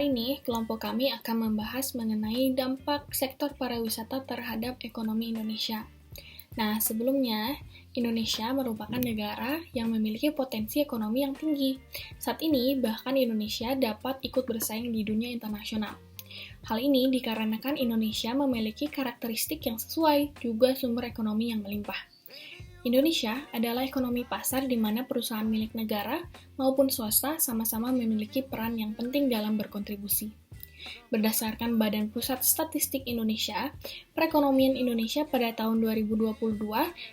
Kali ini, kelompok kami akan membahas mengenai dampak sektor pariwisata terhadap ekonomi Indonesia. Nah, sebelumnya, Indonesia merupakan negara yang memiliki potensi ekonomi yang tinggi. Saat ini, bahkan Indonesia dapat ikut bersaing di dunia internasional. Hal ini dikarenakan Indonesia memiliki karakteristik yang sesuai, juga sumber ekonomi yang melimpah. Indonesia adalah ekonomi pasar di mana perusahaan milik negara maupun swasta sama-sama memiliki peran yang penting dalam berkontribusi. Berdasarkan Badan Pusat Statistik Indonesia, perekonomian Indonesia pada tahun 2022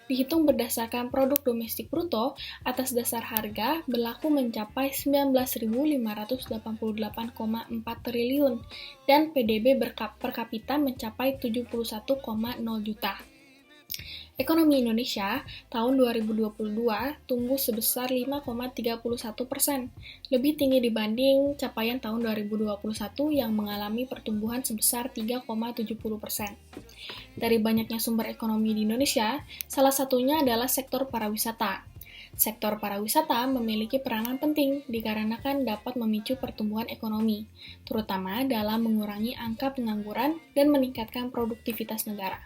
dihitung berdasarkan produk domestik bruto atas dasar harga berlaku mencapai 19.588,4 triliun dan PDB per kapita mencapai 71,0 juta. Ekonomi Indonesia tahun 2022 tumbuh sebesar 5,31%, lebih tinggi dibanding capaian tahun 2021 yang mengalami pertumbuhan sebesar 3,70%. Dari banyaknya sumber ekonomi di Indonesia, salah satunya adalah sektor pariwisata. Sektor pariwisata memiliki peranan penting dikarenakan dapat memicu pertumbuhan ekonomi, terutama dalam mengurangi angka pengangguran dan meningkatkan produktivitas negara.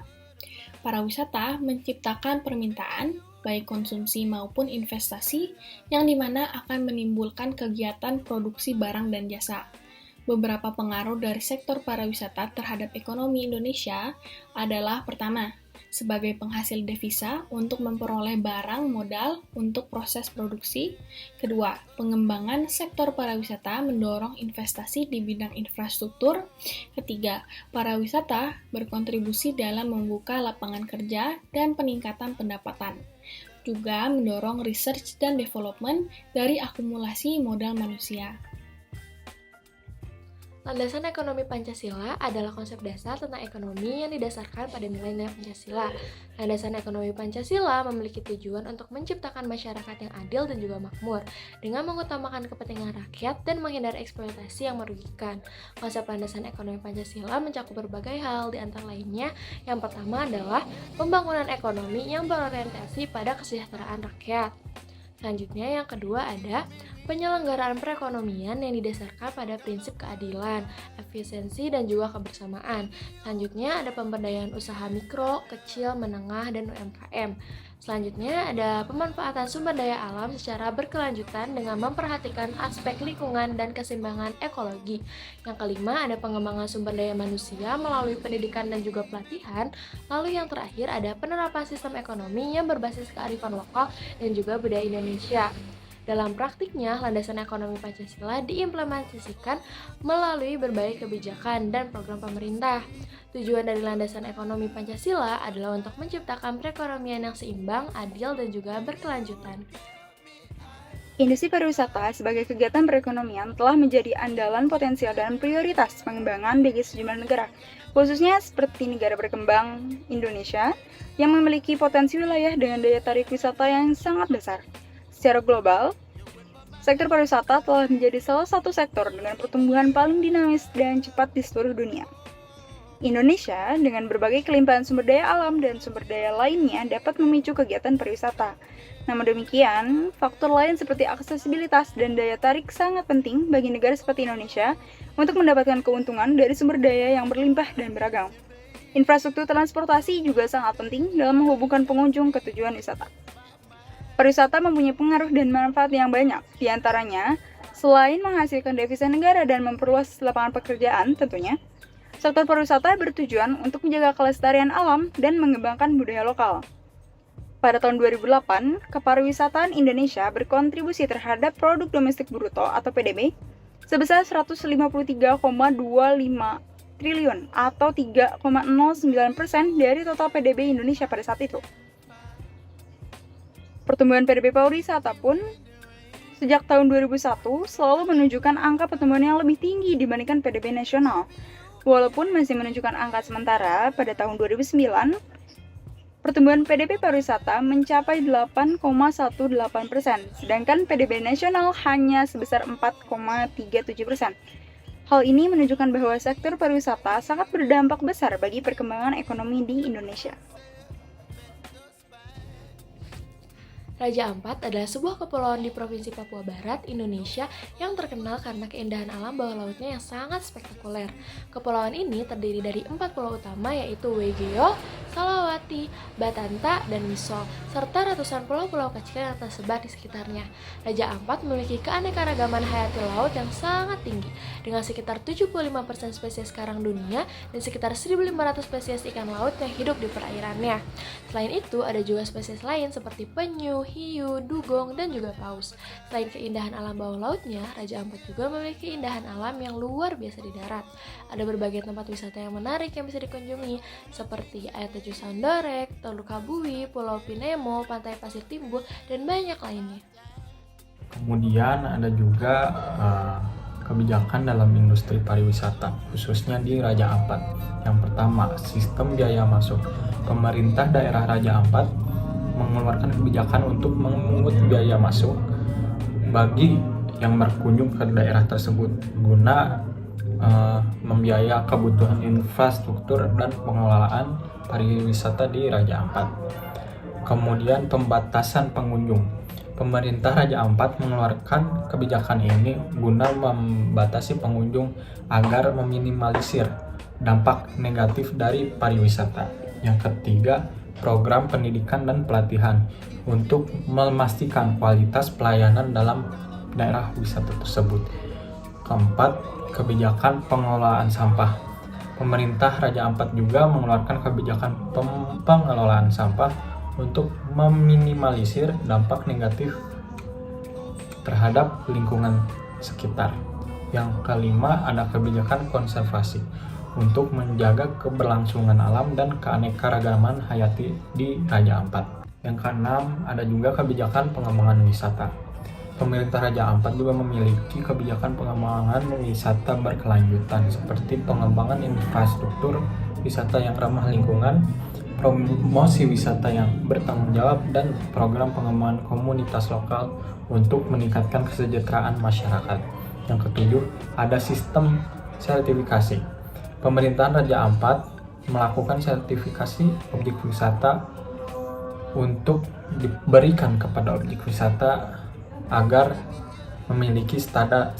Pariwisata menciptakan permintaan, baik konsumsi maupun investasi, yang dimana akan menimbulkan kegiatan produksi barang dan jasa. Beberapa pengaruh dari sektor pariwisata terhadap ekonomi Indonesia adalah pertama, sebagai penghasil devisa untuk memperoleh barang modal untuk proses produksi. Kedua, pengembangan sektor pariwisata mendorong investasi di bidang infrastruktur. Ketiga, pariwisata berkontribusi dalam membuka lapangan kerja dan peningkatan pendapatan. Juga mendorong research dan development dari akumulasi modal manusia. Landasan ekonomi Pancasila adalah konsep dasar tentang ekonomi yang didasarkan pada nilai-nilai Pancasila. Landasan ekonomi Pancasila memiliki tujuan untuk menciptakan masyarakat yang adil dan juga makmur, dengan mengutamakan kepentingan rakyat dan menghindari eksploitasi yang merugikan. Konsep landasan ekonomi Pancasila mencakup berbagai hal, di antara lainnya, yang pertama adalah pembangunan ekonomi yang berorientasi pada kesejahteraan rakyat. Selanjutnya, yang kedua ada penyelenggaraan perekonomian yang didasarkan pada prinsip keadilan, efisiensi, dan juga kebersamaan. Selanjutnya ada pemberdayaan usaha mikro, kecil, menengah, dan UMKM. Selanjutnya ada pemanfaatan sumber daya alam secara berkelanjutan dengan memperhatikan aspek lingkungan dan keseimbangan ekologi. Yang kelima ada pengembangan sumber daya manusia melalui pendidikan dan juga pelatihan. Lalu yang terakhir ada penerapan sistem ekonomi yang berbasis kearifan lokal dan juga budaya Indonesia. Dalam praktiknya, landasan ekonomi Pancasila diimplementasikan melalui berbagai kebijakan dan program pemerintah. Tujuan dari landasan ekonomi Pancasila adalah untuk menciptakan perekonomian yang seimbang, adil, dan juga berkelanjutan. Industri pariwisata sebagai kegiatan perekonomian telah menjadi andalan potensial dan prioritas pengembangan bagi sejumlah negara, khususnya seperti negara berkembang Indonesia yang memiliki potensi wilayah dengan daya tarik wisata yang sangat besar. Secara global, sektor pariwisata telah menjadi salah satu sektor dengan pertumbuhan paling dinamis dan cepat di seluruh dunia. Indonesia dengan berbagai kelimpahan sumber daya alam dan sumber daya lainnya dapat memicu kegiatan pariwisata. Namun demikian, faktor lain seperti aksesibilitas dan daya tarik sangat penting bagi negara seperti Indonesia untuk mendapatkan keuntungan dari sumber daya yang berlimpah dan beragam. Infrastruktur transportasi juga sangat penting dalam menghubungkan pengunjung ke tujuan wisata. Pariwisata mempunyai pengaruh dan manfaat yang banyak, di antaranya, selain menghasilkan devisa negara dan memperluas lapangan pekerjaan tentunya, sektor pariwisata bertujuan untuk menjaga kelestarian alam dan mengembangkan budaya lokal. Pada tahun 2008, kepariwisataan Indonesia berkontribusi terhadap produk domestik bruto atau PDB sebesar 153,25 triliun atau 3,09% dari total PDB Indonesia pada saat itu. Pertumbuhan PDB pariwisata pun sejak tahun 2001 selalu menunjukkan angka pertumbuhan yang lebih tinggi dibandingkan PDB nasional. Walaupun masih menunjukkan angka sementara, pada tahun 2009, pertumbuhan PDB pariwisata mencapai 8,18%, sedangkan PDB nasional hanya sebesar 4,37%. Hal ini menunjukkan bahwa sektor pariwisata sangat berdampak besar bagi perkembangan ekonomi di Indonesia. Raja Ampat adalah sebuah kepulauan di Provinsi Papua Barat, Indonesia yang terkenal karena keindahan alam bawah lautnya yang sangat spektakuler. Kepulauan ini terdiri dari 4 pulau utama yaitu Wegeo, Salawati, Batanta, dan Misol, serta ratusan pulau-pulau kecil yang tersebar di sekitarnya. Raja Ampat memiliki keanekaragaman hayati laut yang sangat tinggi, dengan sekitar 75% spesies karang dunia dan sekitar 1.500 spesies ikan laut yang hidup di perairannya. Selain itu, ada juga spesies lain seperti penyu, hiu, dugong, dan juga paus. Selain keindahan alam bawah lautnya, Raja Ampat juga memiliki keindahan alam yang luar biasa di darat. Ada berbagai tempat wisata yang menarik yang bisa dikunjungi, seperti Air Terjun Soundorek, Teluk Kabui, Pulau Pinemo, Pantai Pasir Timbul, dan banyak lainnya. Kemudian ada juga kebijakan dalam industri pariwisata, khususnya di Raja Ampat. Yang pertama, sistem biaya masuk. Pemerintah daerah Raja Ampat mengeluarkan kebijakan untuk memungut biaya masuk bagi yang berkunjung ke daerah tersebut guna membiayai kebutuhan infrastruktur dan pengelolaan pariwisata di Raja Ampat. Kemudian pembatasan pengunjung. Pemerintah Raja Ampat mengeluarkan kebijakan ini guna membatasi pengunjung agar meminimalisir dampak negatif dari pariwisata. Yang ketiga, program pendidikan dan pelatihan untuk memastikan kualitas pelayanan dalam daerah wisata tersebut. Keempat, kebijakan pengelolaan sampah. Pemerintah Raja Ampat juga mengeluarkan kebijakan pengelolaan sampah untuk meminimalisir dampak negatif terhadap lingkungan sekitar. Yang kelima, ada kebijakan konservasi untuk menjaga keberlangsungan alam dan keanekaragaman hayati di Raja Ampat. Yang keenam, ada juga kebijakan pengembangan wisata. Pemerintah Raja Ampat juga memiliki kebijakan pengembangan wisata berkelanjutan seperti pengembangan infrastruktur wisata yang ramah lingkungan, promosi wisata yang bertanggung jawab, dan program pengembangan komunitas lokal untuk meningkatkan kesejahteraan masyarakat. Yang ketujuh, ada sistem sertifikasi. Pemerintahan Raja Ampat melakukan sertifikasi objek wisata untuk diberikan kepada objek wisata agar memiliki standar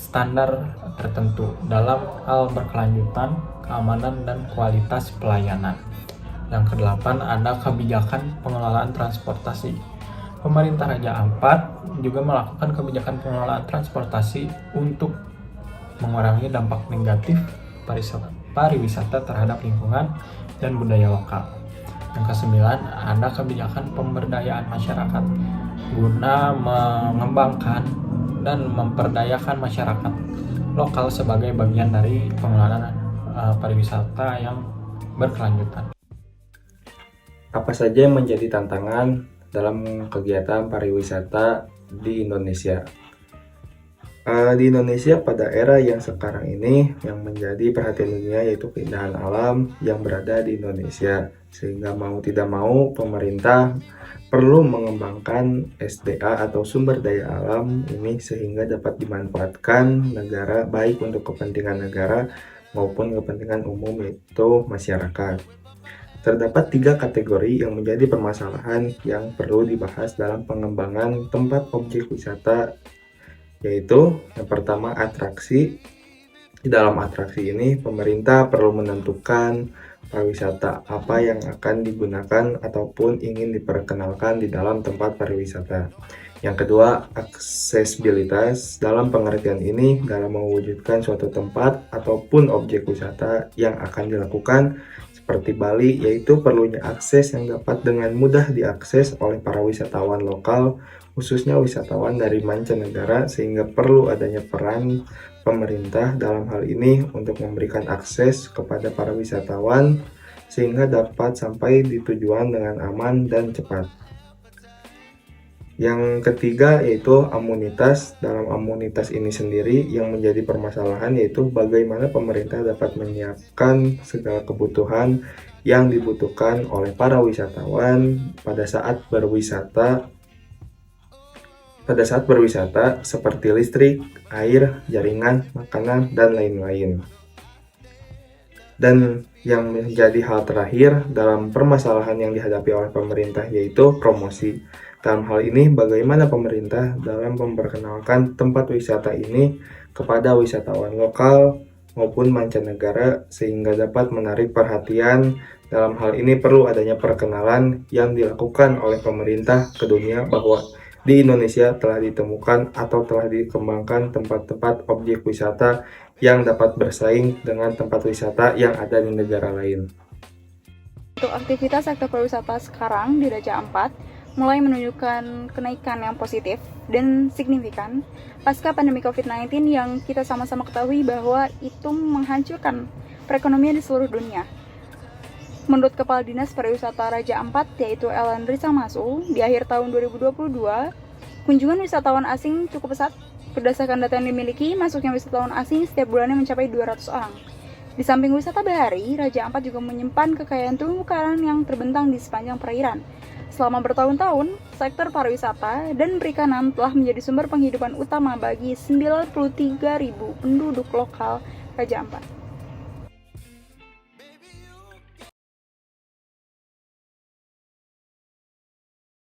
tertentu dalam hal berkelanjutan, keamanan, dan kualitas pelayanan. Yang kedelapan, ada kebijakan pengelolaan transportasi. Pemerintah Raja Ampat juga melakukan kebijakan pengelolaan transportasi untuk mengurangi dampak negatif pariwisata terhadap lingkungan dan budaya lokal. Yang kesembilan, ada kebijakan pemberdayaan masyarakat guna mengembangkan dan memperdayakan masyarakat lokal sebagai bagian dari pengelolaan pariwisata yang berkelanjutan. Apa saja yang menjadi tantangan dalam kegiatan pariwisata di Indonesia? Di Indonesia pada era yang sekarang ini yang menjadi perhatian dunia yaitu keindahan alam yang berada di Indonesia, sehingga mau tidak mau pemerintah perlu mengembangkan SDA atau sumber daya alam ini sehingga dapat dimanfaatkan negara baik untuk kepentingan negara maupun kepentingan umum yaitu masyarakat. Terdapat 3 kategori yang menjadi permasalahan yang perlu dibahas dalam pengembangan tempat objek wisata, yaitu yang pertama atraksi. Di dalam atraksi ini pemerintah perlu menentukan pariwisata apa yang akan digunakan ataupun ingin diperkenalkan di dalam tempat pariwisata. Yang kedua, aksesibilitas. Dalam pengertian ini dalam mewujudkan suatu tempat ataupun objek wisata yang akan dilakukan seperti Bali, yaitu perlunya akses yang dapat dengan mudah diakses oleh para wisatawan lokal, khususnya wisatawan dari mancanegara, sehingga perlu adanya peran pemerintah dalam hal ini untuk memberikan akses kepada para wisatawan sehingga dapat sampai di tujuan dengan aman dan cepat. Yang ketiga yaitu amunitas. Dalam amunitas ini sendiri yang menjadi permasalahan yaitu bagaimana pemerintah dapat menyiapkan segala kebutuhan yang dibutuhkan oleh para wisatawan pada saat berwisata seperti listrik, air, jaringan, makanan, dan lain-lain. Dan yang menjadi hal terakhir dalam permasalahan yang dihadapi oleh pemerintah yaitu promosi. Dalam hal ini, bagaimana pemerintah dalam memperkenalkan tempat wisata ini kepada wisatawan lokal maupun mancanegara sehingga dapat menarik perhatian. Dalam hal ini perlu adanya perkenalan yang dilakukan oleh pemerintah ke dunia bahwa di Indonesia telah ditemukan atau telah dikembangkan tempat-tempat objek wisata yang dapat bersaing dengan tempat wisata yang ada di negara lain. Untuk aktivitas sektor pariwisata sekarang di Raja Ampat mulai menunjukkan kenaikan yang positif dan signifikan pasca pandemi COVID-19 yang kita sama-sama ketahui bahwa itu menghancurkan perekonomian di seluruh dunia. Menurut Kepala Dinas Pariwisata Raja Ampat, yaitu Ellen Risa Masu, di akhir tahun 2022, kunjungan wisatawan asing cukup pesat. Berdasarkan data yang dimiliki, masuknya wisatawan asing setiap bulannya mencapai 200 orang. Di samping wisata bahari, Raja Ampat juga menyimpan kekayaan terumbu karang yang terbentang di sepanjang perairan. Selama bertahun-tahun, sektor pariwisata dan perikanan telah menjadi sumber penghidupan utama bagi 93.000 penduduk lokal Raja Ampat.